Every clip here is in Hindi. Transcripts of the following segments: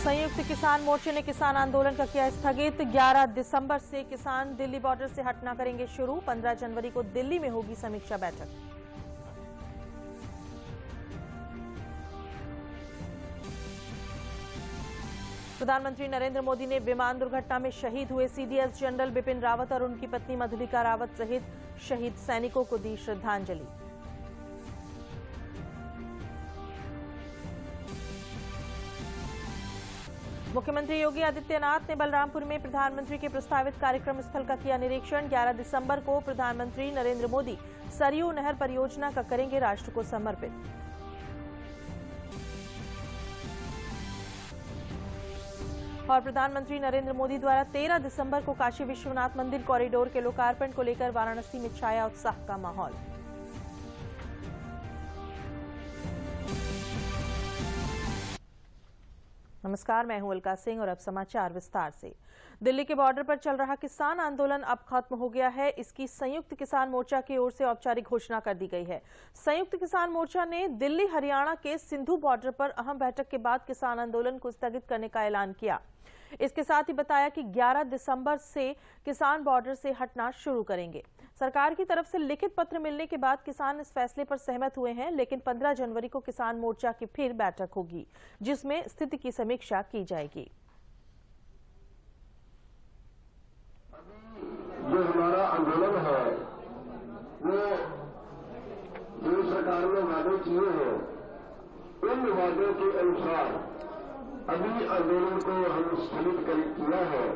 संयुक्त किसान मोर्चे ने किसान आंदोलन का किया स्थगित। 11 दिसंबर से किसान दिल्ली बॉर्डर से हटना करेंगे शुरू। 15 जनवरी को दिल्ली में होगी समीक्षा बैठक। प्रधानमंत्री नरेंद्र मोदी ने विमान दुर्घटना में शहीद हुए सीडीएस जनरल बिपिन रावत और उनकी पत्नी मधुलिका रावत सहित शहीद सैनिकों को दी श्रद्धांजलि। मुख्यमंत्री योगी आदित्यनाथ ने बलरामपुर में प्रधानमंत्री के प्रस्तावित कार्यक्रम स्थल का किया निरीक्षण। 11 दिसंबर को प्रधानमंत्री नरेंद्र मोदी सरयू नहर परियोजना का करेंगे राष्ट्र को समर्पित। और प्रधानमंत्री नरेंद्र मोदी द्वारा 13 दिसंबर को काशी विश्वनाथ मंदिर कॉरिडोर के लोकार्पण को लेकर वाराणसी में छाया उत्साह का माहौल। नमस्कार, मैं हूं अलका सिंह और अब समाचार विस्तार से। दिल्ली के बॉर्डर पर चल रहा किसान आंदोलन अब खत्म हो गया है। इसकी संयुक्त किसान मोर्चा की ओर से औपचारिक घोषणा कर दी गई है। संयुक्त किसान मोर्चा ने दिल्ली हरियाणा के सिंधु बॉर्डर पर अहम बैठक के बाद किसान आंदोलन को स्थगित करने का ऐलान किया। इसके साथ ही बताया कि 11 दिसंबर से किसान बॉर्डर से हटना शुरू करेंगे। सरकार की तरफ से लिखित पत्र मिलने के बाद किसान इस फैसले पर सहमत हुए हैं, लेकिन 15 जनवरी को किसान मोर्चा की फिर बैठक होगी, जिसमें स्थिति की समीक्षा की जाएगी। जो हमारा आंदोलन है वो जो सरकार ने वादे किए हैं, उन वादों के अनुसार अभी आंदोलन को हम स्थगित किया है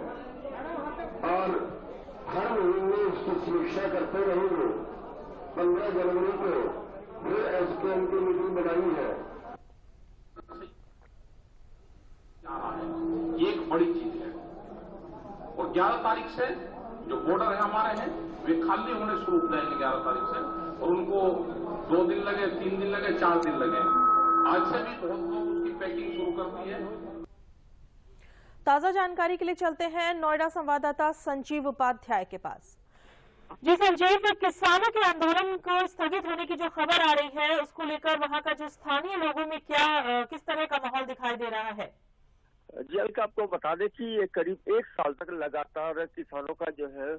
और हर महीने इसकी समीक्षा करते रहेंगे। 15 जनवरी को फिर एसकेएम की मीटिंग बनाई है। ये एक बड़ी चीज है और 11 तारीख से जो बॉर्डर है हमारे हैं वे खाली होने शुरू हो जाएंगे 11 तारीख से, और उनको 2 दिन लगे, 3 दिन लगे, 4 दिन लगे। आज से भी बहुत लोग उसकी पैकिंग शुरू कर दी है। ताजा जानकारी के लिए चलते हैं नोएडा संवाददाता संजीव उपाध्याय के पास। जी संजीव, किसानों के आंदोलन को स्थगित होने की जो खबर आ रही है, उसको लेकर वहां का जो स्थानीय लोगों में किस तरह का माहौल दिखाई दे रहा है? जी अलका, आपको बता दें कि ये करीब 1 साल तक लगातार किसानों का जो है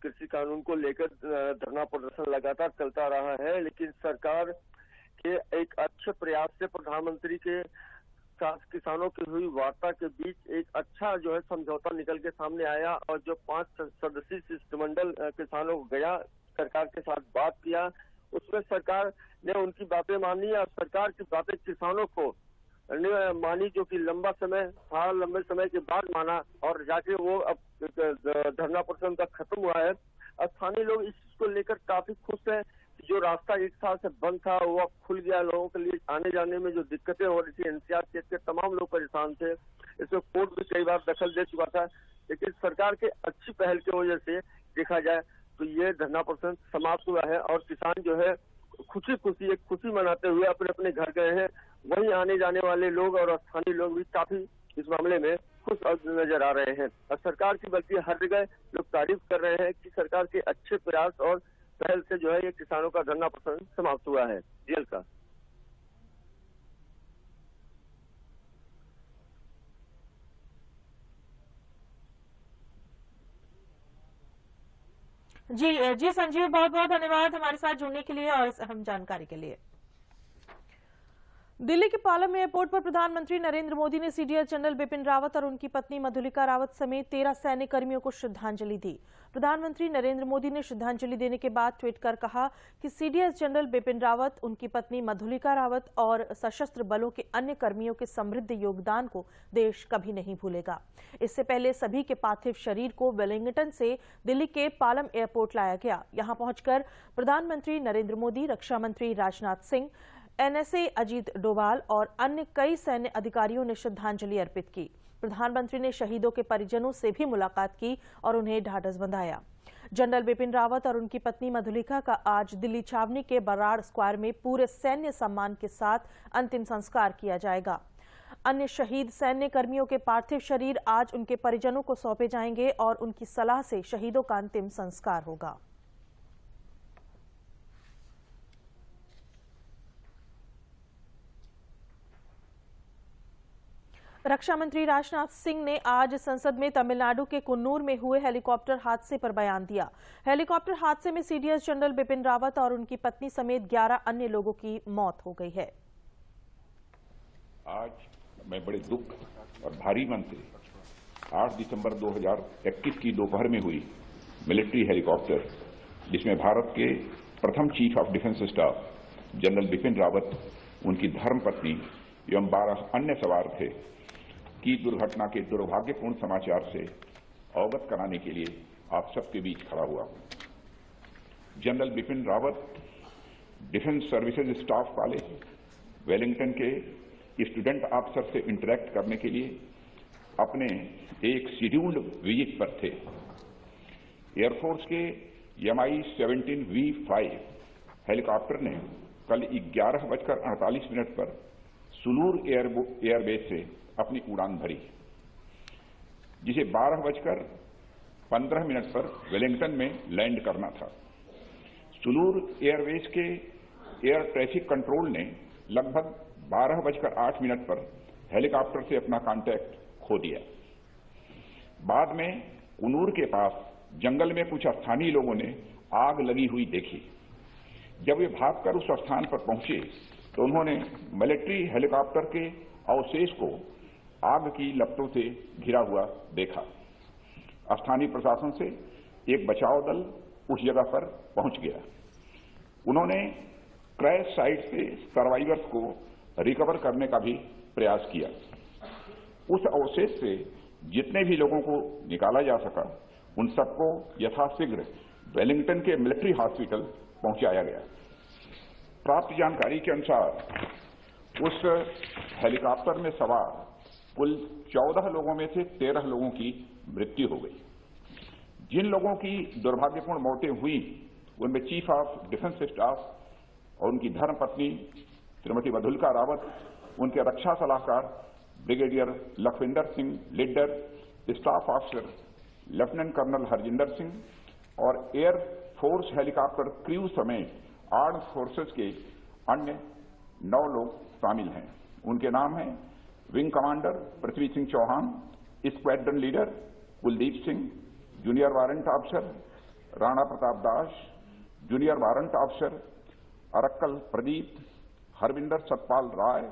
कृषि कानून को लेकर धरना प्रदर्शन लगातार चलता रहा है, लेकिन सरकार के एक अच्छे प्रयास से प्रधानमंत्री के साथ किसानों की हुई वार्ता के बीच एक अच्छा जो है समझौता निकल के सामने आया और जो 5 सदस्यीय शिष्टमंडल किसानों को गया, सरकार के साथ बात किया, उसमें सरकार ने उनकी बातें मानी और सरकार की बातें किसानों को मानी, जो कि लंबे समय के बाद माना और जाके वो अब धरना प्रदर्शन का खत्म हुआ है। स्थानीय लोग इस चीज को लेकर काफी खुश हैं। जो रास्ता 1 साल से बंद था वो अब खुल गया। लोगों के लिए आने जाने में जो दिक्कतें हो रही थी, एनसीआर केस के तमाम लोग परेशान थे। इसमें कोर्ट भी कई बार दखल दे चुका था, लेकिन सरकार के अच्छी पहल की वजह से देखा जाए तो ये धरना प्रदर्शन समाप्त हुआ है और किसान जो है एक खुशी मनाते हुए अपने अपने घर गए हैं। वहीं आने जाने वाले लोग और स्थानीय लोग भी काफी इस मामले में खुश नजर आ रहे हैं और सरकार की बल्कि हर जगह लोग तारीफ कर रहे हैं कि सरकार के अच्छे प्रयास और पहल से जो है ये किसानों का धरना प्रदर्शन समाप्त हुआ है। जेल का जी संजीव, बहुत बहुत धन्यवाद हमारे साथ जुड़ने के लिए और इस अहम जानकारी के लिए। दिल्ली के पालम एयरपोर्ट पर प्रधानमंत्री नरेंद्र मोदी ने सीडीएस जनरल बिपिन रावत और उनकी पत्नी मधुलिका रावत समेत 13 सैन्य कर्मियों को श्रद्धांजलि दी। प्रधानमंत्री नरेंद्र मोदी ने श्रद्धांजलि देने के बाद ट्वीट कर कहा कि सीडीएस जनरल बिपिन रावत, उनकी पत्नी मधुलिका रावत और सशस्त्र बलों के अन्य कर्मियों के समृद्ध योगदान को देश कभी नहीं भूलेगा। इससे पहले सभी के पार्थिव शरीर को वेलिंगटन से दिल्ली के पालम एयरपोर्ट लाया गया। यहां पहुंचकर प्रधानमंत्री नरेंद्र मोदी, रक्षा मंत्री राजनाथ सिंह, एनएसए अजीत डोभाल और अन्य कई सैन्य अधिकारियों ने श्रद्धांजलि अर्पित की। प्रधानमंत्री ने शहीदों के परिजनों से भी मुलाकात की और उन्हें ढाढस बंधाया। जनरल बिपिन रावत और उनकी पत्नी मधुलिका का आज दिल्ली छावनी के बराड़ स्क्वायर में पूरे सैन्य सम्मान के साथ अंतिम संस्कार किया जाएगा। अन्य शहीद सैन्य कर्मियों के पार्थिव शरीर आज उनके परिजनों को सौंपे जाएंगे और उनकी सलाह से शहीदों का अंतिम संस्कार होगा। रक्षा मंत्री राजनाथ सिंह ने आज संसद में तमिलनाडु के कुन्नूर में हुए हेलीकॉप्टर हादसे पर बयान दिया। हेलीकॉप्टर हादसे में सीडीएस जनरल बिपिन रावत और उनकी पत्नी समेत 11 अन्य लोगों की मौत हो गई है। आज मैं बड़े दुख और भारी मन से 8 दिसंबर 2021 की दोपहर में हुई मिलिट्री हेलीकॉप्टर, जिसमें भारत के प्रथम chief of defence staff general Bipin Rawat, उनकी धर्मपत्नी एवं 12 अन्य सवार थे, की दुर्घटना के दुर्भाग्यपूर्ण समाचार से अवगत कराने के लिए आप सबके बीच खड़ा हुआ हूं। General Bipin Rawat defence services staff college Wellington के स्टूडेंट अफसर से इंटरेक्ट करने के लिए अपने एक शेड्यूल्ड विजिट पर थे। एयरफोर्स के Mi-17V5 हेलीकॉप्टर ने कल 11:48 पर सुलूर एयरबेस से अपनी उड़ान भरी, जिसे 12:15 पर वेलिंगटन में लैंड करना था। सुलूर एयरबेस के एयर ट्रैफिक कंट्रोल ने लगभग 12:08 पर हेलीकॉप्टर से अपना कांटेक्ट खो दिया। बाद में कुन्नूर के पास जंगल में कुछ स्थानीय लोगों ने आग लगी हुई देखी। जब वे भागकर उस स्थान पर पहुंचे तो उन्होंने मिलिट्री हेलीकॉप्टर के अवशेष को आग की लपटों से घिरा हुआ देखा। स्थानीय प्रशासन से एक बचाव दल उस जगह पर पहुंच गया। उन्होंने क्रैश साइट से सर्वाइवर्स को रिकवर करने का भी प्रयास किया। उस अवशेष से जितने भी लोगों को निकाला जा सका, उन सबको यथाशीघ्र वेलिंगटन के मिलिट्री हॉस्पिटल पहुंचाया गया। प्राप्त जानकारी के अनुसार उस हेलीकॉप्टर में सवार कुल 14 लोगों में से 13 लोगों की मृत्यु हो गई। जिन लोगों की दुर्भाग्यपूर्ण मौतें हुई उनमें चीफ ऑफ डिफेंस स्टाफ और उनकी धर्मपत्नी श्रीमती मधुलिका रावत, उनके रक्षा सलाहकार brigadier Lakhwinder Singh Lidder, staff officer lieutenant colonel Harjinder Singh और एयर फोर्स हेलीकॉप्टर क्रू समेत आर्म्ड फोर्सेस के अन्य 9 लोग शामिल हैं। उनके नाम हैं wing commander Prithvi Singh Chauhan, squadron leader Kuldeep Singh, junior warrant officer Rana Pratap Das, junior warrant officer Arakkal Pradeep, Harvinder Satpal Rai,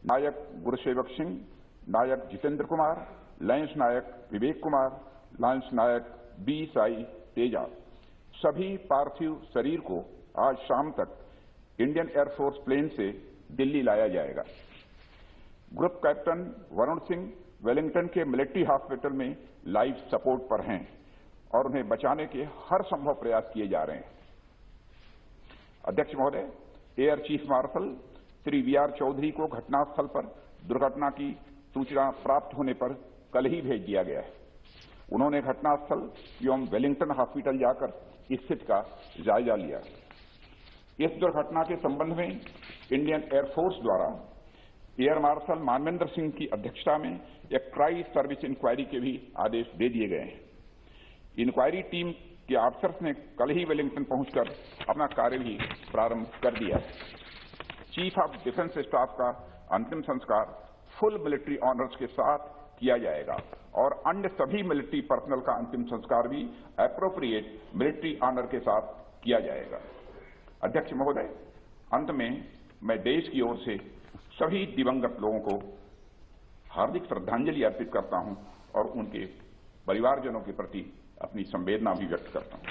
Naik Gursewak Singh, Naik Jitendra Kumar, lance Naik Vivek Kumar, lance Naik B Sai Teja. सभी पार्थिव शरीर को आज शाम तक इंडियन एयरफोर्स प्लेन से दिल्ली लाया जाएगा। Group captain Varun Singh Wellington के मिलिट्री हॉस्पिटल में लाइफ सपोर्ट पर हैं और उन्हें बचाने के हर संभव प्रयास किए जा रहे हैं। अध्यक्ष महोदय, air chief marshal Shri VR Chaudhary को घटनास्थल पर दुर्घटना की सूचना प्राप्त होने पर कल ही भेज दिया गया है। उन्होंने घटनास्थल एवं वेलिंगटन हॉस्पिटल जाकर स्थिति का जायजा लिया। इस दुर्घटना के संबंध में इंडियन एयरफोर्स द्वारा एयर मार्शल मानवेंद्र सिंह की अध्यक्षता में एक ट्राई सर्विस इंक्वायरी के भी आदेश दे दिए गए हैं। इंक्वायरी टीम के ऑफिसर्स ने कल ही वेलिंगटन पहुंचकर अपना कार्य भी प्रारंभ कर दिया है। चीफ ऑफ डिफेंस स्टाफ का अंतिम संस्कार फुल मिलिट्री ऑनर्स के साथ किया जाएगा और अन्य सभी मिलिट्री पर्सनल का अंतिम संस्कार भी एप्रोप्रिएट मिलिट्री ऑनर के साथ किया जाएगा। अध्यक्ष महोदय, अंत में मैं देश की ओर से सभी दिवंगत लोगों को हार्दिक श्रद्धांजलि अर्पित करता हूं और उनके परिवारजनों के प्रति अपनी संवेदना भी व्यक्त करता हूं।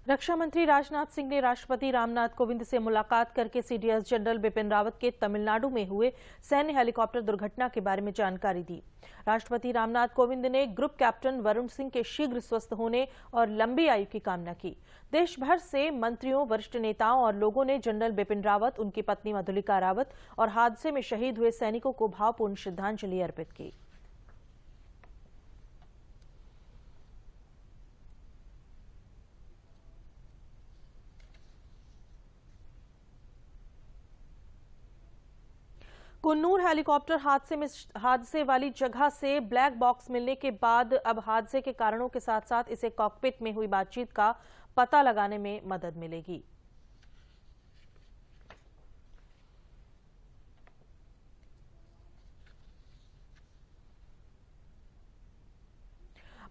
रक्षा मंत्री राजनाथ सिंह ने राष्ट्रपति रामनाथ कोविंद से मुलाकात करके सीडीएस जनरल बिपिन रावत के तमिलनाडु में हुए सैन्य हेलीकॉप्टर दुर्घटना के बारे में जानकारी दी। राष्ट्रपति रामनाथ कोविंद ने ग्रुप कैप्टन वरुण सिंह के शीघ्र स्वस्थ होने और लंबी आयु की कामना की। देश भर से मंत्रियों, वरिष्ठ नेताओं और लोगों ने जनरल बिपिन रावत, उनकी पत्नी मधुलिका रावत और हादसे में शहीद हुए सैनिकों को भावपूर्ण श्रद्धांजलि अर्पित की। कुन्नूर हेलीकॉप्टर हादसे वाली जगह से ब्लैक बॉक्स मिलने के बाद अब हादसे के कारणों के साथ साथ इसे कॉकपिट में हुई बातचीत का पता लगाने में मदद मिलेगी।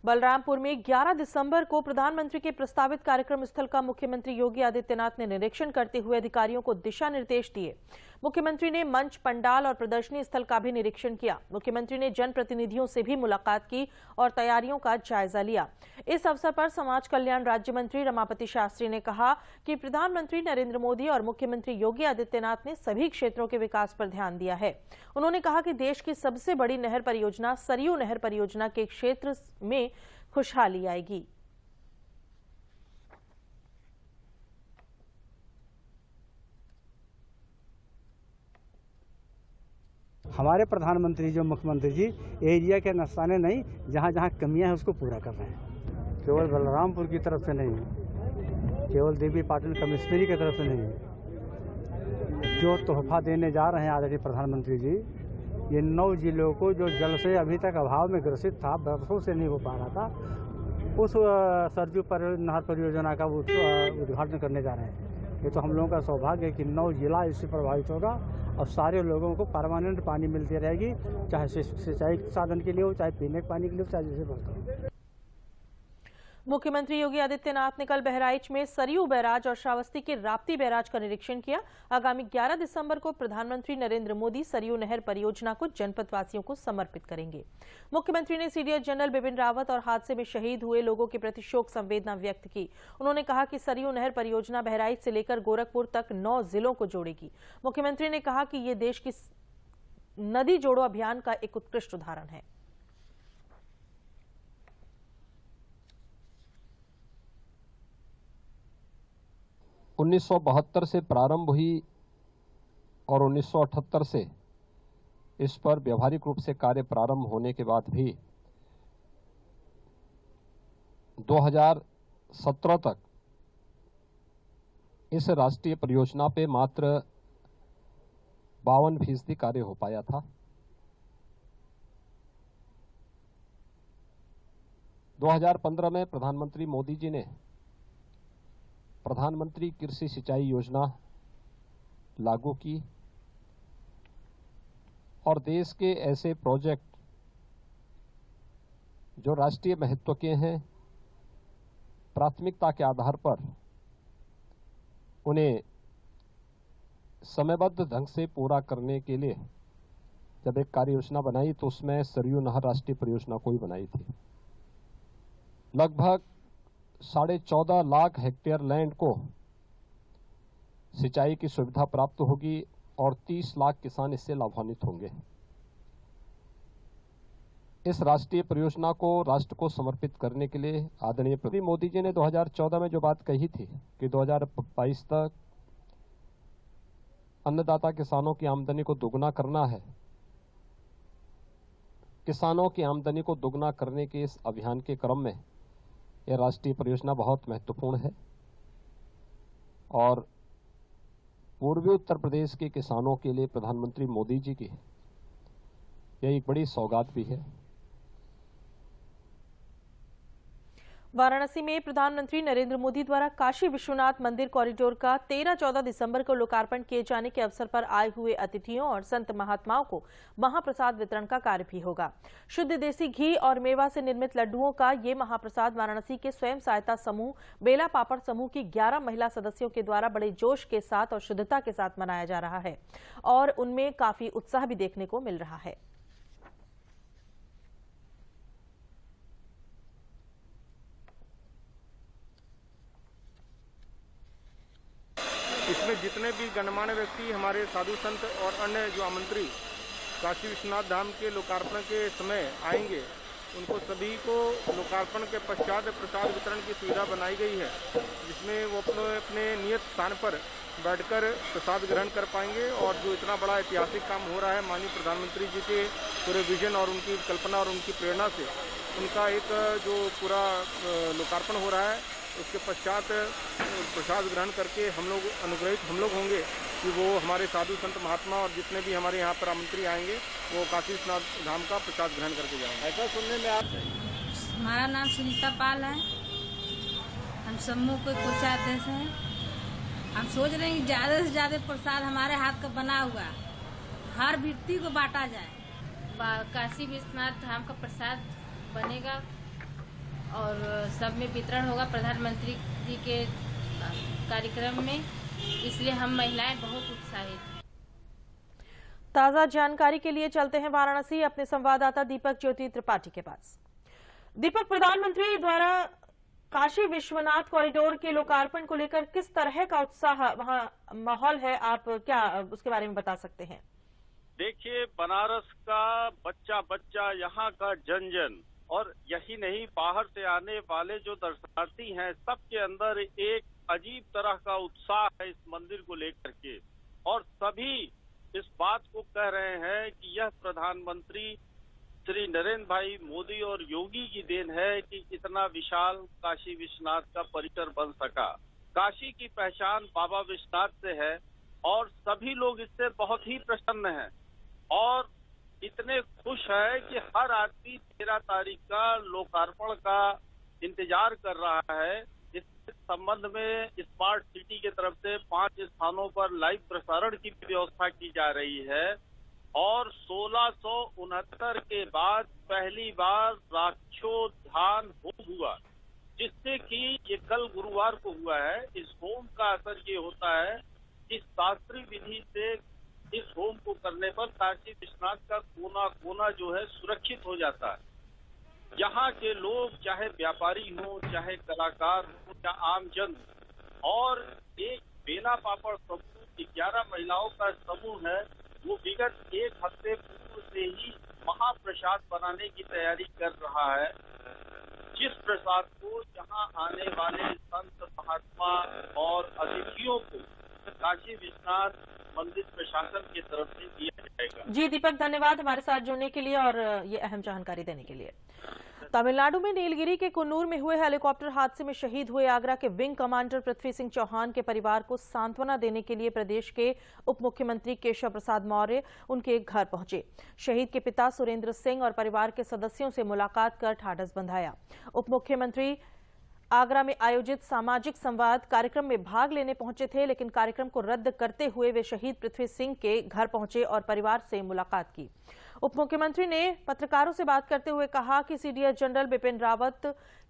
बलरामपुर में 11 दिसंबर को प्रधानमंत्री के प्रस्तावित कार्यक्रम स्थल का मुख्यमंत्री योगी आदित्यनाथ ने निरीक्षण करते हुए अधिकारियों को दिशा निर्देश दिए। मुख्यमंत्री ने मंच, पंडाल और प्रदर्शनी स्थल का भी निरीक्षण किया। मुख्यमंत्री ने जनप्रतिनिधियों से भी मुलाकात की और तैयारियों का जायजा लिया। इस अवसर पर समाज कल्याण राज्य मंत्री रमापति शास्त्री ने कहा कि प्रधानमंत्री नरेंद्र मोदी और मुख्यमंत्री योगी आदित्यनाथ ने सभी क्षेत्रों के विकास पर ध्यान दिया है। उन्होंने कहा कि देश की सबसे बड़ी नहर परियोजना सरयू नहर परियोजना के क्षेत्र में खुशहाली आएगी। हमारे प्रधानमंत्री जो मुख्यमंत्री जी एरिया के नस्ताने नहीं, जहाँ जहाँ कमियां हैं उसको पूरा कर रहे हैं। केवल बलरामपुर की तरफ से नहीं, केवल देवी पाटन कमिश्नरी की तरफ से नहीं, जो तोहफा देने जा रहे हैं आदरणीय प्रधानमंत्री जी, ये 9 जिलों को जो जल से अभी तक अभाव में ग्रसित था, वर्षों से नहीं हो पा रहा था, उस सरयू नहर परियोजना का उद्घाटन करने जा रहे हैं। ये तो हम लोगों का सौभाग्य है कि 9 जिला इससे प्रभावित होगा और सारे लोगों को परमानेंट पानी मिलती रहेगी, चाहे सिंचाई साधन के लिए हो, चाहे पीने के पानी के लिए हो, चाहे जैसे बढ़ता हो। मुख्यमंत्री योगी आदित्यनाथ ने कल बहराइच में सरयू बैराज और श्रावस्ती के राप्ती बैराज का निरीक्षण किया। आगामी 11 दिसंबर को प्रधानमंत्री नरेंद्र मोदी सरयू नहर परियोजना को जनपद वासियों को समर्पित करेंगे। मुख्यमंत्री ने सीडीएस जनरल बिपिन रावत और हादसे में शहीद हुए लोगों के प्रति शोक संवेदना व्यक्त की। उन्होंने कहा कि सरयू नहर परियोजना बहराइच से लेकर गोरखपुर तक 9 जिलों को जोड़ेगी। मुख्यमंत्री ने कहा कि ये देश की नदी जोड़ो अभियान का एक उत्कृष्ट उदाहरण है। उन्नीस 1972 से प्रारंभ हुई और 1978 से इस पर व्यवहारिक रूप से कार्य प्रारंभ होने के बाद भी 2017 तक इस राष्ट्रीय परियोजना पे मात्र 52% कार्य हो पाया था। 2015 में प्रधानमंत्री मोदी जी ने प्रधानमंत्री कृषि सिंचाई योजना लागू की और देश के ऐसे प्रोजेक्ट जो राष्ट्रीय महत्व के हैं, प्राथमिकता के आधार पर उन्हें समयबद्ध ढंग से पूरा करने के लिए जब एक कार्य योजना बनाई तो उसमें सरयू नहर राष्ट्रीय परियोजना को ही बनाई थी। लगभग 14.5 लाख हेक्टेयर लैंड को सिंचाई की सुविधा प्राप्त होगी और 30 लाख किसान इससे लाभान्वित होंगे। इस राष्ट्रीय परियोजना को राष्ट्र को समर्पित करने के लिए आदरणीय प्रधानमंत्री मोदी जी ने 2014 में जो बात कही थी कि 2022 तक अन्नदाता किसानों की आमदनी को दोगुना करना है, किसानों की आमदनी को दोगुना करने के इस अभियान के क्रम में यह राष्ट्रीय परियोजना बहुत महत्वपूर्ण है और पूर्वी उत्तर प्रदेश के किसानों के लिए प्रधानमंत्री मोदी जी की यह एक बड़ी सौगात भी है। वाराणसी में प्रधानमंत्री नरेंद्र मोदी द्वारा काशी विश्वनाथ मंदिर कॉरिडोर का 13-14 दिसंबर को लोकार्पण किए जाने के अवसर पर आए हुए अतिथियों और संत महात्माओं को महाप्रसाद वितरण का कार्य भी होगा। शुद्ध देसी घी और मेवा से निर्मित लड्डुओं का ये महाप्रसाद वाराणसी के स्वयं सहायता समूह बेला पापड़ समूह की 11 महिला सदस्यों के द्वारा बड़े जोश के साथ और शुद्धता के साथ मनाया जा रहा है और उनमें काफी उत्साह भी देखने को मिल रहा है। इसमें जितने भी गणमान्य व्यक्ति हमारे साधु संत और अन्य जो आमंत्री काशी विश्वनाथ धाम के लोकार्पण के समय आएंगे, उनको सभी को लोकार्पण के पश्चात प्रसाद वितरण की सुविधा बनाई गई है, जिसमें वो अपने नियत स्थान पर बैठकर प्रसाद ग्रहण कर पाएंगे। और जो इतना बड़ा ऐतिहासिक काम हो रहा है माननीय प्रधानमंत्री जी के पूरे विजन और उनकी कल्पना और उनकी प्रेरणा से उनका एक जो पूरा लोकार्पण हो रहा है, उसके पश्चात प्रसाद ग्रहण करके हम लोग अनुग्रहित होंगे कि वो हमारे साधु संत महात्मा और जितने भी हमारे यहाँ पर आमंत्री आएंगे वो काशी विश्वनाथ धाम का प्रसाद ग्रहण करके जाएंगे। ऐसा सुनने में आप। हमारा नाम सुनीता पाल है, हम समूह के कोषाध्यक्ष हैं। हम सोच रहे हैं कि ज़्यादा से ज़्यादा प्रसाद हमारे हाथ का बना हुआ हर व्यक्ति को बांटा जाए। काशी विश्वनाथ धाम का प्रसाद बनेगा और सब में वितरण होगा प्रधानमंत्री जी के कार्यक्रम में, इसलिए हम महिलाएं बहुत उत्साहित हैं। ताजा जानकारी के लिए चलते हैं वाराणसी अपने संवाददाता दीपक ज्योति त्रिपाठी के पास। दीपक, प्रधानमंत्री द्वारा काशी विश्वनाथ कॉरिडोर के लोकार्पण को लेकर किस तरह का उत्साह वहां माहौल है, आप क्या उसके बारे में बता सकते हैं? देखिए, बनारस का बच्चा बच्चा, यहाँ का जन जन, और यही नहीं, बाहर से आने वाले जो दर्शनार्थी हैं, सबके अंदर एक अजीब तरह का उत्साह है इस मंदिर को लेकर के, और सभी इस बात को कह रहे हैं कि यह प्रधानमंत्री श्री नरेंद्र भाई मोदी और योगी की देन है कि इतना विशाल काशी विश्वनाथ का परिसर बन सका। काशी की पहचान बाबा विश्वनाथ से है और सभी लोग इससे बहुत ही प्रसन्न हैं और इतने खुश है कि हर आदमी 13 तारीख का लोकार्पण का इंतजार कर रहा है। इस संबंध में स्मार्ट सिटी की तरफ से 5 स्थानों पर लाइव प्रसारण की व्यवस्था की जा रही है और 1669 के बाद पहली बार राक्षोध्यान होम हुआ, जिससे कि ये कल गुरुवार को हुआ है। इस होम का असर ये होता है कि शास्त्रीय विधि से इस होम को करने पर काशी विश्वनाथ का कोना कोना जो है सुरक्षित हो जाता है। यहाँ के लोग चाहे व्यापारी हो, चाहे कलाकार हो या आम जन, और एक बेला पापड़ समूह 11 महिलाओं का समूह है, वो विगत 1 हफ्ते पूर्व से ही महाप्रसाद बनाने की तैयारी कर रहा है, जिस प्रसाद को यहाँ आने वाले संत महात्मा और अतिथियों को काशी विश्वनाथ मंदिर प्रशासन की तरफ से दिया जाएगा। जी दीपक, धन्यवाद हमारे साथ जुड़ने के लिए और ये अहम जानकारी देने के लिए। तमिलनाडु में नीलगिरी के कुन्नूर में हुए हेलीकॉप्टर हादसे में शहीद हुए आगरा के विंग कमांडर पृथ्वी सिंह चौहान के परिवार को सांत्वना देने के लिए प्रदेश के उप मुख्यमंत्री केशव प्रसाद मौर्य उनके घर पहुंचे। शहीद के पिता सुरेंद्र सिंह और परिवार के सदस्यों से मुलाकात कर ढाढस बंधाया। उप मुख्यमंत्री आगरा में आयोजित सामाजिक संवाद कार्यक्रम में भाग लेने पहुंचे थे, लेकिन कार्यक्रम को रद्द करते हुए वे शहीद पृथ्वी सिंह के घर पहुंचे और परिवार से मुलाकात की। उप मुख्यमंत्री ने पत्रकारों से बात करते हुए कहा कि सीडीएस जनरल बिपिन रावत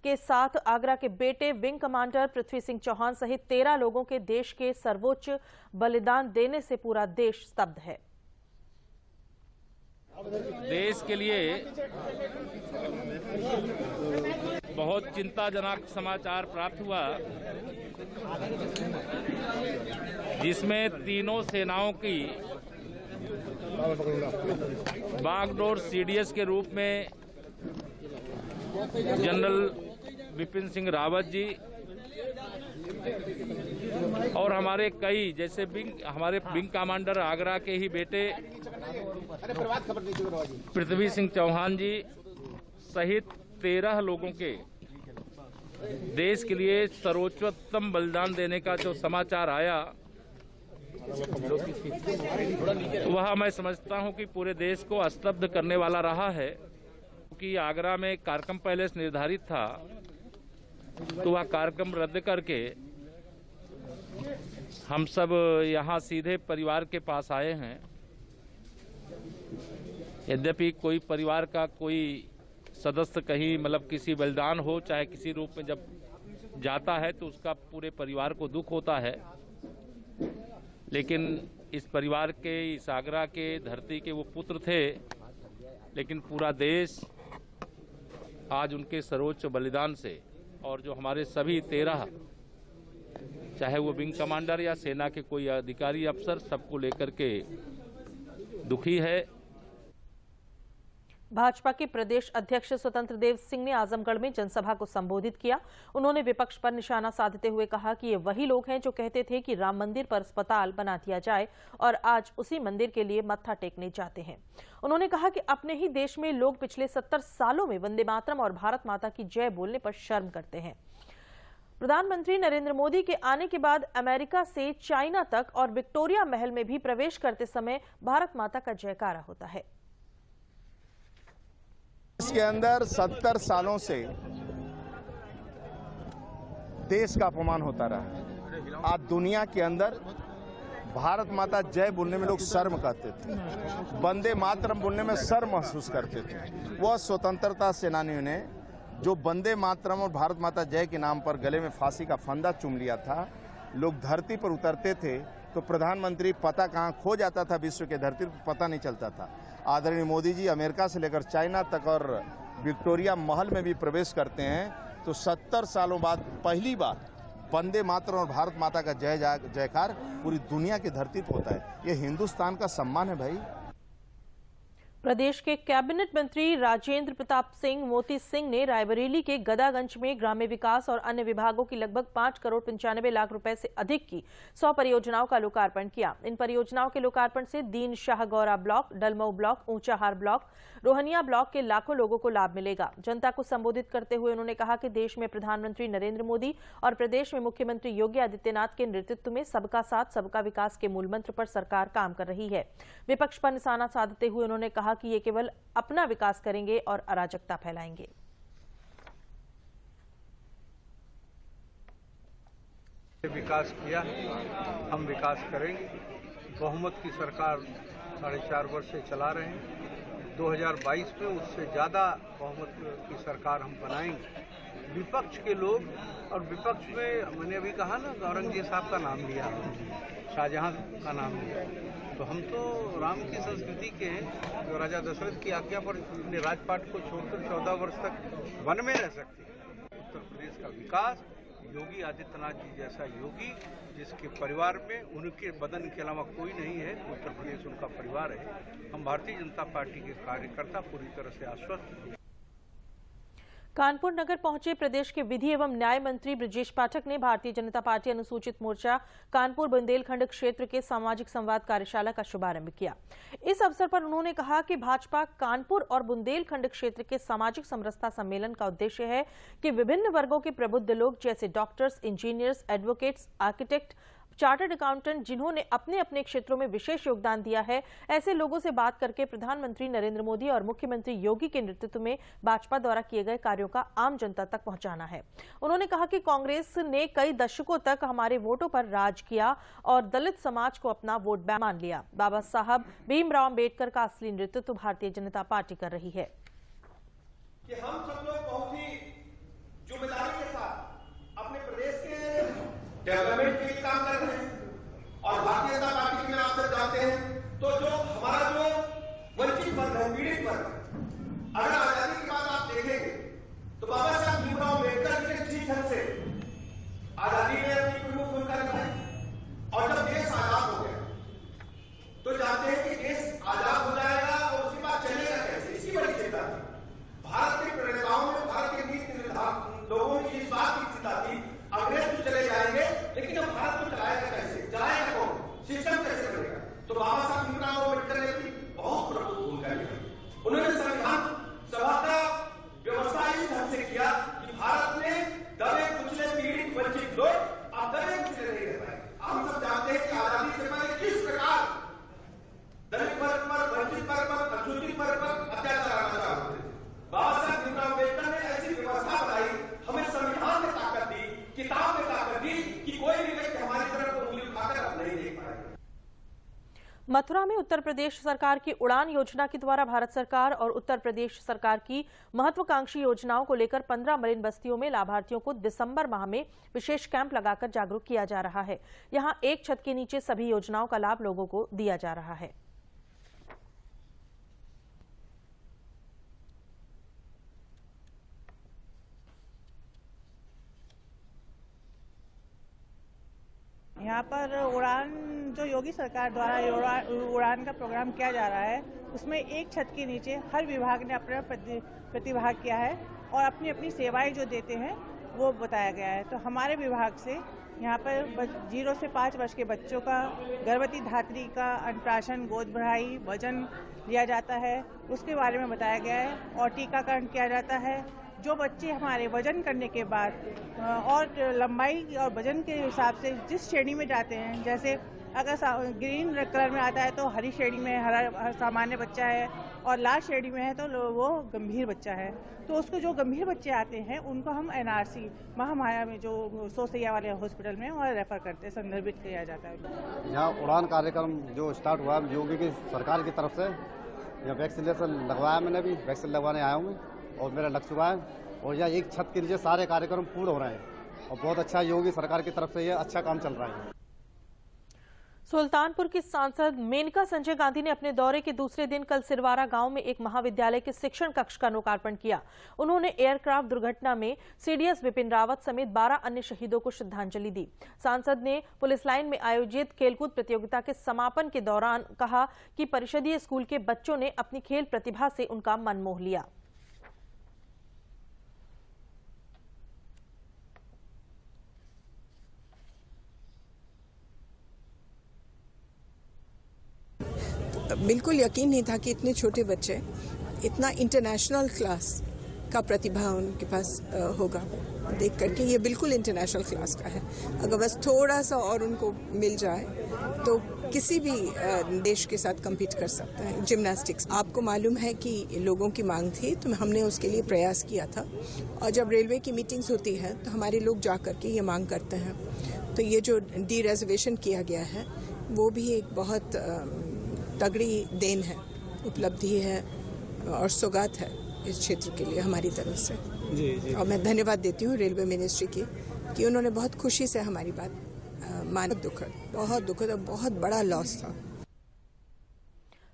के साथ आगरा के बेटे विंग कमांडर पृथ्वी सिंह चौहान सहित 13 लोगों के देश के सर्वोच्च बलिदान देने से पूरा देश स्तब्ध है। देश के लिए बहुत चिंताजनक समाचार प्राप्त हुआ, जिसमें तीनों सेनाओं की बागडोर सीडीएस के रूप में जनरल बिपिन सिंह रावत जी और हमारे कई जैसे हमारे विंग कमांडर आगरा के ही बेटे पृथ्वी सिंह चौहान जी सहित 13 लोगों के देश के लिए सर्वोच्चतम बलिदान देने का जो समाचार आया, वह मैं समझता हूं कि पूरे देश को स्तब्ध करने वाला रहा है। क्योंकि आगरा में कार्यक्रम पहले से निर्धारित था, तो वह कार्यक्रम रद्द करके हम सब यहां सीधे परिवार के पास आए हैं। यद्यपि कोई परिवार का कोई सदस्य कहीं मतलब किसी बलिदान हो चाहे किसी रूप में जब जाता है तो उसका पूरे परिवार को दुख होता है, लेकिन इस परिवार के, इस आगरा के धरती के वो पुत्र थे, लेकिन पूरा देश आज उनके सर्वोच्च बलिदान से और जो हमारे सभी 13 चाहे वो विंग कमांडर या सेना के कोई अधिकारी अफसर, सबको लेकर के दुखी है। भाजपा के प्रदेश अध्यक्ष स्वतंत्र देव सिंह ने आजमगढ़ में जनसभा को संबोधित किया। उन्होंने विपक्ष पर निशाना साधते हुए कहा कि ये वही लोग हैं जो कहते थे कि राम मंदिर पर अस्पताल बना दिया जाए और आज उसी मंदिर के लिए मत्था टेकने जाते हैं। उन्होंने कहा कि अपने ही देश में लोग पिछले 70 सालों में वंदे मातरम और भारत माता की जय बोलने पर शर्म करते हैं। प्रधानमंत्री नरेंद्र मोदी के आने के बाद अमेरिका से चाइना तक और विक्टोरिया महल में भी प्रवेश करते समय भारत माता का जयकारा होता है। इसके अंदर 70 सालों से देश का अपमान होता रहा। आज दुनिया के अंदर भारत माता जय बोलने में लोग शर्म करते थे, वंदे मातरम बोलने में शर्म महसूस करते थे। वह स्वतंत्रता सेनानियों ने जो वंदे मातरम और भारत माता जय के नाम पर गले में फांसी का फंदा चूम लिया था, लोग धरती पर उतरते थे तो प्रधानमंत्री पता कहाँ खो जाता था, विश्व के धरती पर पता नहीं चलता था। आदरणीय मोदी जी अमेरिका से लेकर चाइना तक और विक्टोरिया महल में भी प्रवेश करते हैं तो 70 सालों बाद पहली बार वंदे मातरम और भारत माता का जय जयकार पूरी दुनिया की धरती पर होता है। ये हिंदुस्तान का सम्मान है भाई। प्रदेश के कैबिनेट मंत्री राजेंद्र प्रताप सिंह मोती सिंह ने रायबरेली के गदागंज में ग्राम्य विकास और अन्य विभागों की लगभग 5 करोड़ 95 लाख रुपए से अधिक की 100 परियोजनाओं का लोकार्पण किया। इन परियोजनाओं के लोकार्पण से Deen Shah Gaura block, Dalmau block, Unchahar block, Rohania block के लाखों लोगों को लाभ मिलेगा। जनता को संबोधित करते हुए उन्होंने कहा कि देश में प्रधानमंत्री नरेंद्र मोदी और प्रदेश में मुख्यमंत्री योगी आदित्यनाथ के नेतृत्व में सबका साथ सबका विकास के मूल मंत्र पर सरकार काम कर रही है। विपक्ष पर निशाना साधते हुए उन्होंने कहा कि ये केवल अपना विकास करेंगे और अराजकता फैलाएंगे। विकास किया, हम विकास करेंगे। बहुमत की सरकार 4.5 वर्ष से चला रहे हैं। 2022 में उससे ज़्यादा बहुमत की सरकार हम बनाएंगे। विपक्ष के लोग, और विपक्ष में मैंने अभी कहा ना, औरंगजेब साहब का नाम लिया, शाहजहां का नाम लिया, तो हम तो राम की संस्कृति के हैं, जो राजा दशरथ की आज्ञा पर अपने राजपाट को छोड़कर 14 वर्ष तक वन में रह सकते हैं। उत्तर प्रदेश का विकास, योगी आदित्यनाथ जी जैसा योगी जिसके परिवार में उनके बदन के अलावा कोई नहीं है, उत्तर प्रदेश उनका परिवार है। हम भारतीय जनता पार्टी के कार्यकर्ता पूरी तरह से आश्वस्त हैं। कानपुर नगर पहुंचे प्रदेश के विधि एवं न्याय मंत्री बृजेश पाठक ने भारतीय जनता पार्टी अनुसूचित मोर्चा कानपुर बुंदेलखंड क्षेत्र के सामाजिक संवाद कार्यशाला का शुभारंभ किया। इस अवसर पर उन्होंने कहा कि भाजपा कानपुर और बुंदेलखंड क्षेत्र के सामाजिक समरसता सम्मेलन का उद्देश्य है कि विभिन्न वर्गों के प्रबुद्ध लोग जैसे doctors, engineers, advocates, architect, chartered accountant जिन्होंने अपने अपने क्षेत्रों में विशेष योगदान दिया है, ऐसे लोगों से बात करके प्रधानमंत्री नरेंद्र मोदी और मुख्यमंत्री योगी के नेतृत्व में भाजपा द्वारा किए गए कार्यों का आम जनता तक पहुंचाना है। उन्होंने कहा कि कांग्रेस ने कई दशकों तक हमारे वोटों पर राज किया और दलित समाज को अपना वोट बैंक मान लिया। बाबा साहब भीमराव अम्बेडकर का असली नेतृत्व भारतीय जनता पार्टी कर रही है। कि हम सब लोग बहुत ही जिम्मेदारी के साथ अपने प्रदेश के डेवलपमेंट के लिए काम कर रहे हैं और भारतीय जनता पार्टी में आप सब जानते हैं तो जो हमारा जो वंचित वर्ग है, पीड़ित वर्ग, अगर आजादी के बाद आप देखेंगे तो बाबा साहब भीमराव अम्बेडकर जी ने जिस ढंग से आजादी में अपनी प्रमुख भूमिका निभाई और जब देश आजाद हो गया तो जानते हैं कि देश आजाद हो जाएगा और उसके बाद चलेगा कैसे, इसकी बड़ी चिंता थी। भारत के प्रणेताओं में, भारत के नीति निर्धारक लोगों की इस बात की चिंता थी, अंग्रेज तो चले जाएंगे लेकिन अब भारत को चलाएगा कैसे, चलाएगा कौन, सिस्टम कैसे बनेगा। तो बाबा साहब भीमराव अम्बेडकर ने भी बहुत प्रमुख भूमिका निभाई। उन्होंने संविधान सभा का व्यवस्था इस ढंग से किया कि भारत में दबे कुचले पीड़ित वंचित लोग अब दबे कुचले नहीं रह पाए। हम सब जानते हैं कि आजादी से पहले किस प्रकार दलित वर्ग पर, वंचित वर्ग पर, अनुसूचित वर्ग पर अत्याचार होते थे। बाबा साहब भीमराव अम्बेडकर ने ऐसी व्यवस्था बनाई, हमें संविधान में ताकत दी, किताब में ताकत दी कि कोई भी व्यक्ति हमारी तरफ को उंगली उठाकर अब नहीं देख पाएगा। मथुरा में उत्तर प्रदेश सरकार की उड़ान योजना के द्वारा भारत सरकार और उत्तर प्रदेश सरकार की महत्वाकांक्षी योजनाओं को लेकर 15 मरीन बस्तियों में लाभार्थियों को दिसंबर माह में विशेष कैंप लगाकर जागरूक किया जा रहा है। यहां एक छत के नीचे सभी योजनाओं का लाभ लोगों को दिया जा रहा है। यहाँ पर उड़ान जो योगी सरकार द्वारा उड़ान का प्रोग्राम किया जा रहा है, उसमें एक छत के नीचे हर विभाग ने अपना प्रतिभाग किया है और अपनी अपनी सेवाएं जो देते हैं वो बताया गया है। तो हमारे विभाग से यहाँ पर 0 से 5 वर्ष के बच्चों का, गर्भवती धात्री का अन्नप्राशन, गोद भराई, वजन लिया जाता है, उसके बारे में बताया गया है और टीकाकरण किया जाता है। जो बच्चे हमारे वजन करने के बाद और लंबाई और वजन के हिसाब से जिस श्रेणी में जाते हैं, जैसे अगर ग्रीन कलर में आता है तो हरी श्रेणी में हरा सामान्य बच्चा है और लाल श्रेणी में है तो वो गंभीर बच्चा है, तो उसको जो गंभीर बच्चे आते हैं उनको हम NRC महामाया में जो 100 सैया वाले हॉस्पिटल में और रेफर करते हैं, संदर्भित किया जाता है। यहाँ उड़ान कार्यक्रम जो स्टार्ट हुआ है योगी की सरकार की तरफ से, यहाँ वैक्सीनेशन लगवाया, मैंने भी वैक्सीन लगवाने आया हूँ और मेरा लक्ष्य हुआ है और यह एक छत के नीचे सारे कार्यक्रम पूर्ण हो रहे हैं और बहुत अच्छा योगी सरकार की तरफ से यह अच्छा काम चल रहा है। सुल्तानपुर की सांसद मेनका संजय गांधी ने अपने दौरे के दूसरे दिन कल सिरवारा गांव में एक महाविद्यालय के शिक्षण कक्ष का लोकार्पण किया। उन्होंने एयरक्राफ्ट दुर्घटना में सीडीएस विपिन रावत समेत 12 अन्य शहीदों को श्रद्धांजलि दी। सांसद ने पुलिस लाइन में आयोजित खेलकूद प्रतियोगिता के समापन के दौरान कहा कि परिषदीय स्कूल के बच्चों ने अपनी खेल प्रतिभा से उनका मन मोह लिया। बिल्कुल यकीन नहीं था कि इतने छोटे बच्चे इतना इंटरनेशनल क्लास का प्रतिभा उनके पास होगा। देख करके ये बिल्कुल इंटरनेशनल क्लास का है। अगर बस थोड़ा सा और उनको मिल जाए तो किसी भी देश के साथ कम्पीट कर सकता है। जिम्नास्टिक्स आपको मालूम है कि लोगों की मांग थी तो हमने उसके लिए प्रयास किया था और जब रेलवे की मीटिंग्स होती है तो हमारे लोग जा करके ये मांग करते हैं। तो ये जो डी रिजर्वेशन किया गया है वो भी एक बहुत तगड़ी देन है, उपलब्धि है और सौगात है इस क्षेत्र के लिए हमारी तरफ से। जी। और मैं धन्यवाद देती हूँ रेलवे मिनिस्ट्री की कि उन्होंने बहुत खुशी से हमारी बात मानी। बहुत दुखद और बहुत बड़ा लॉस था।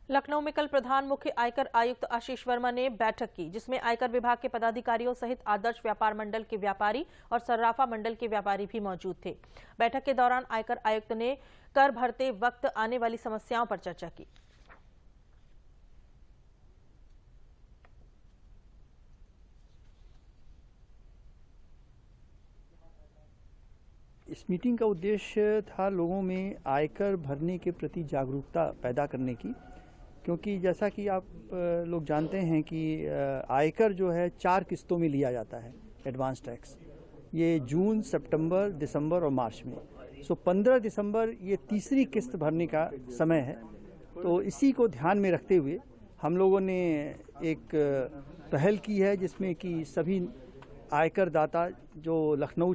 लखनऊ में कल प्रधान मुख्य आयकर आयुक्त आशीष वर्मा ने बैठक की, जिसमें आयकर विभाग के पदाधिकारियों सहित आदर्श व्यापार मंडल के व्यापारी और सर्राफा मंडल के व्यापारी भी मौजूद थे। बैठक के दौरान आयकर आयुक्त ने कर भरते वक्त आने वाली समस्याओं पर चर्चा की। इस मीटिंग का उद्देश्य था लोगों में आयकर भरने के प्रति जागरूकता पैदा करने की, क्योंकि जैसा कि आप लोग जानते हैं कि आयकर जो है 4 किस्तों में लिया जाता है एडवांस टैक्स। ये जून, सितंबर, दिसंबर और मार्च में। 15 दिसंबर ये तीसरी किस्त भरने का समय है। तो इसी को ध्यान में रखते हुए हम लोगों ने एक पहल की है जिसमें कि सभी आयकर दाता जो लखनऊ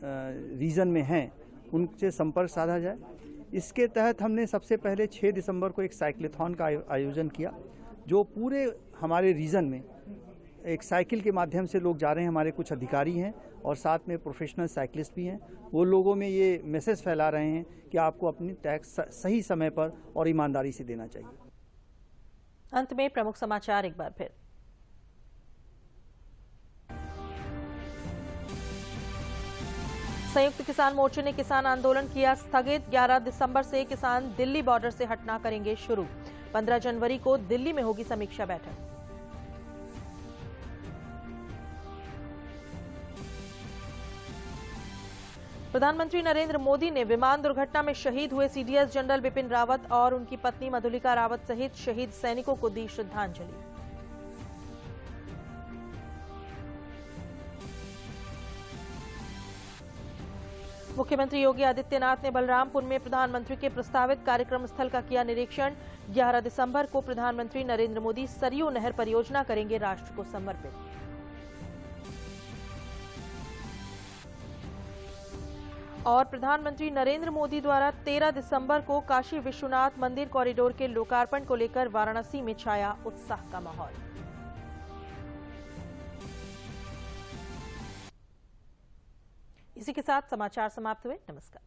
रीजन में हैं उनसे संपर्क साधा जाए। इसके तहत हमने सबसे पहले 6 दिसंबर को एक साइक्लोथॉन का आयोजन किया, जो पूरे हमारे रीजन में एक साइकिल के माध्यम से लोग जा रहे हैं। हमारे कुछ अधिकारी हैं और साथ में प्रोफेशनल साइकिलिस्ट भी हैं। वो लोगों में ये मैसेज फैला रहे हैं कि आपको अपनी टैक्स सही समय पर और ईमानदारी से देना चाहिए। अंत में प्रमुख समाचार एक बार फिर। संयुक्त किसान मोर्चे ने किसान आंदोलन किया स्थगित। 11 दिसंबर से किसान दिल्ली बॉर्डर से हटना करेंगे शुरू। 15 जनवरी को दिल्ली में होगी समीक्षा बैठक। प्रधानमंत्री नरेंद्र मोदी ने विमान दुर्घटना में शहीद हुए सीडीएस जनरल बिपिन रावत और उनकी पत्नी मधुलिका रावत सहित शहीद सैनिकों को दी श्रद्धांजलि। मुख्यमंत्री योगी आदित्यनाथ ने बलरामपुर में प्रधानमंत्री के प्रस्तावित कार्यक्रम स्थल का किया निरीक्षण। 11 दिसंबर को प्रधानमंत्री नरेंद्र मोदी सरयू नहर परियोजना करेंगे राष्ट्र को समर्पित। और प्रधानमंत्री नरेंद्र मोदी द्वारा 13 दिसंबर को काशी विश्वनाथ मंदिर कॉरिडोर के लोकार्पण को लेकर वाराणसी में छाया उत्साह का माहौल। इसी के साथ समाचार समाप्त हुए। नमस्कार।